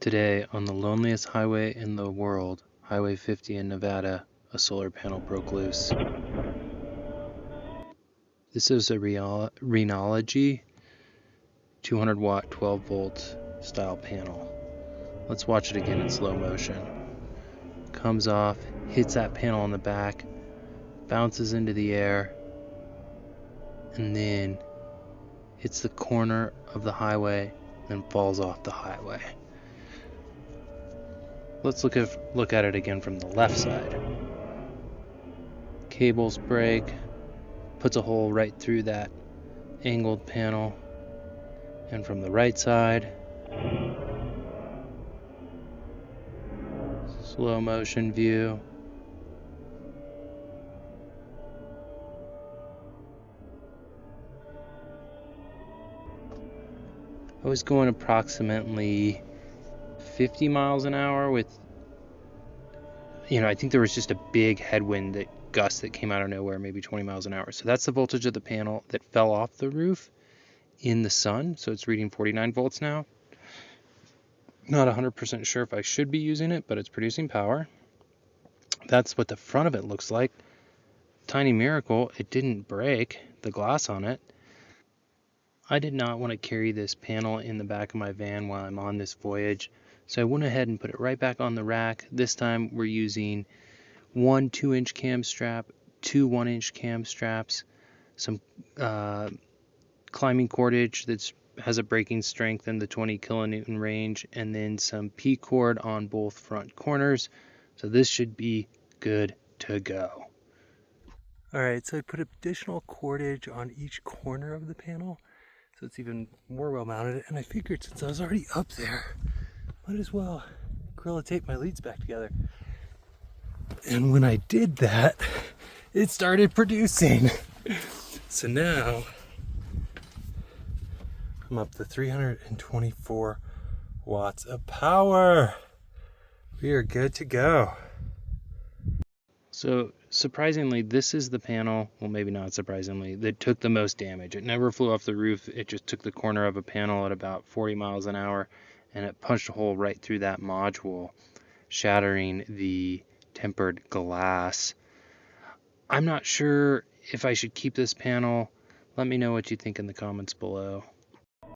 Today, on the loneliest highway in the world, Highway 50 in Nevada, a solar panel broke loose. This is a Renogy 200 watt 12 volt style panel. Let's watch it again in slow motion. Comes off, hits that panel on the back, bounces into the air, and then hits the corner of the highway and falls off the highway. Let's look at it again from the left side. Cables break, puts a hole right through that angled panel. And from the right side, slow motion view. I was going approximately 50 miles an hour with, I think there was just a big headwind, gust that came out of nowhere, maybe 20 miles an hour. So that's the voltage of the panel that fell off the roof in the sun. So it's reading 49 volts now. Not 100% sure if I should be using it, but it's producing power. That's what the front of it looks like. Tiny miracle, it didn't break, the glass on it. I did not want to carry this panel in the back of my van while I'm on this voyage, so I went ahead and put it right back on the rack. This time we're using one 2-inch cam strap, two 1-inch cam straps, some climbing cordage that has a braking strength in the 20 kilonewton range, and then some P-cord on both front corners. So this should be good to go. Alright, so I put additional cordage on each corner of the panel, so it's even more well mounted, and I figured since I was already up there, might as well Gorilla tape my leads back together. And when I did that, it started producing. So now I'm up to 324 watts of power. We are good to go. So surprisingly, this is the panel, well maybe not surprisingly, that took the most damage. It never flew off the roof, it just took the corner of a panel at about 40 miles an hour, and it punched a hole right through that module, shattering the tempered glass. I'm not sure if I should keep this panel. Let me know what you think in the comments below.